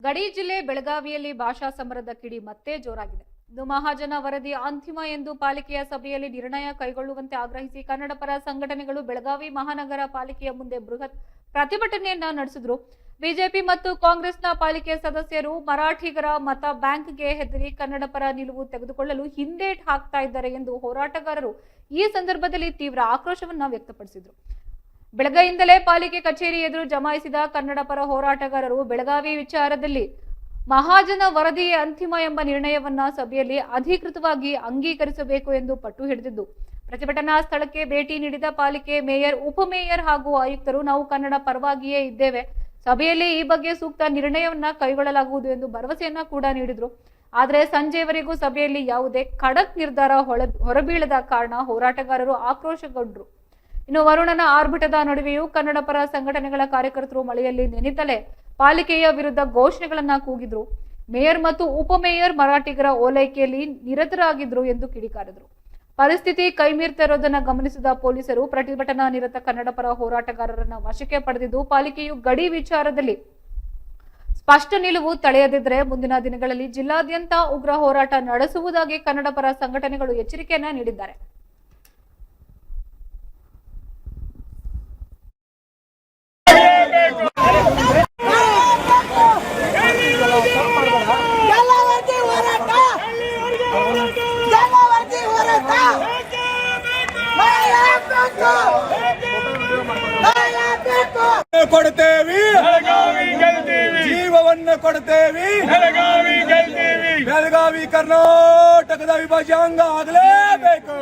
ಗಡಿ ಜಿಲ್ಲೆ ಬೆಳಗಾವಿಯಲ್ಲಿ ಭಾಷಾ ಸಮರದ ಕಿಡಿ ಮತ್ತೆ ಜೋರಾಗಿದೆ. ಇದು ಮಹಾಜನ ವರದಿ ಅಂತಿಮ ಎಂದು ಪಾಲಿಕೆಯ ಸಭೆಯಲ್ಲಿ ನಿರ್ಣಯ ಕೈಗೊಳ್ಳುವಂತೆ ಆಗ್ರಹಿಸಿ ಕನ್ನಡ ಪರ ಸಂಘಟನೆಗಳು ಬೆಳಗಾವಿ ಮಹಾನಗರ ಪಾಲಿಕೆಯ ಮುಂದೆ ಬೃಹತ್ ಪ್ರತಿಭಟನೆಯನ್ನ ನಡೆಸಿದ್ರು. ಬಿಜೆಪಿ ಮತ್ತು ಕಾಂಗ್ರೆಸ್ನ ಪಾಲಿಕೆ ಸದಸ್ಯರು ಮರಾಠಿಗರ ಮತ ಬ್ಯಾಂಕ್ಗೆ ಹೆದರಿ ಕನ್ನಡ ಪರ ನಿಲುವು ತೆಗೆದುಕೊಳ್ಳಲು ಹಿಂದೇಟು ಹಾಕ್ತಾ ಇದ್ದಾರೆ ಎಂದು ಹೋರಾಟಗಾರರು ಈ ಸಂದರ್ಭದಲ್ಲಿ ತೀವ್ರ ಆಕ್ರೋಶವನ್ನ ವ್ಯಕ್ತಪಡಿಸಿದರು. ಬೆಳಗ್ಗೆಯಿಂದಲೇ ಪಾಲಿಕೆ ಕಚೇರಿ ಎದುರು ಜಮಾಯಿಸಿದ ಕನ್ನಡ ಪರ ಹೋರಾಟಗಾರರು ಬೆಳಗಾವಿ ವಿಚಾರದಲ್ಲಿ ಮಹಾಜನ ವರದಿಯೇ ಅಂತಿಮ ಎಂಬ ನಿರ್ಣಯವನ್ನ ಸಭೆಯಲ್ಲಿ ಅಧಿಕೃತವಾಗಿ ಅಂಗೀಕರಿಸಬೇಕು ಎಂದು ಪಟ್ಟು ಹಿಡಿದಿದ್ದು, ಪ್ರತಿಭಟನಾ ಸ್ಥಳಕ್ಕೆ ಭೇಟಿ ನೀಡಿದ ಪಾಲಿಕೆ ಮೇಯರ್, ಉಪಮೇಯರ್ ಹಾಗೂ ಆಯುಕ್ತರು ನಾವು ಕನ್ನಡ ಪರವಾಗಿಯೇ ಇದ್ದೇವೆ, ಸಭೆಯಲ್ಲಿ ಈ ಬಗ್ಗೆ ಸೂಕ್ತ ನಿರ್ಣಯವನ್ನ ಕೈಗೊಳ್ಳಲಾಗುವುದು ಎಂದು ಭರವಸೆಯನ್ನ ಕೂಡ ನೀಡಿದ್ರು. ಆದರೆ ಸಂಜೆಯವರೆಗೂ ಸಭೆಯಲ್ಲಿ ಯಾವುದೇ ಖಡಕ್ ನಿರ್ಧಾರ ಹೊರಬೀಳದ ಕಾರಣ ಹೋರಾಟಗಾರರು ಆಕ್ರೋಶಗೊಂಡರು. ಇನ್ನು ವರುಣನ ಆರ್ಭಟದ ನಡುವೆಯೂ ಕನ್ನಡ ಪರ ಸಂಘಟನೆಗಳ ಕಾರ್ಯಕರ್ತರು ಮಳೆಯಲ್ಲಿ ನೆನೆತಲೇ ಪಾಲಿಕೆಯ ವಿರುದ್ಧ ಘೋಷಣೆಗಳನ್ನ ಕೂಗಿದ್ರು. ಮೇಯರ್ ಮತ್ತು ಉಪಮೇಯರ್ ಮರಾಠಿಗರ ಓಲೈಕೆಯಲ್ಲಿ ನಿರತರಾಗಿದ್ರು ಎಂದು ಕಿಡಿಕಾರಿದರು. ಪರಿಸ್ಥಿತಿ ಕೈಮೀರ್ತಿರೋದನ್ನ ಗಮನಿಸಿದ ಪೊಲೀಸರು ಪ್ರತಿಭಟನಾ ನಿರತ ಕನ್ನಡ ಪರ ಹೋರಾಟಗಾರರನ್ನ ವಶಕ್ಕೆ ಪಡೆದಿದ್ದು, ಪಾಲಿಕೆಯು ಗಡಿ ವಿಚಾರದಲ್ಲಿ ಸ್ಪಷ್ಟ ನಿಲುವು ತಳೆಯದಿದ್ದರೆ ಮುಂದಿನ ದಿನಗಳಲ್ಲಿ ಜಿಲ್ಲಾದ್ಯಂತ ಉಗ್ರ ಹೋರಾಟ ನಡೆಸುವುದಾಗಿ ಕನ್ನಡ ಪರ ಸಂಘಟನೆಗಳು ಎಚ್ಚರಿಕೆಯನ್ನ ನೀಡಿದ್ದಾರೆ. ಕೊಡ್ತೇವಿ, ಜೀವವನ್ನು ಕೊಡ್ತೇವಿ, ಬೆಳಗಾವಿ ಕರ್ನಾಟಕದ ವಿಭಾಜ್ಯ ಅಂಗ ಆಗಲೇಬೇಕು.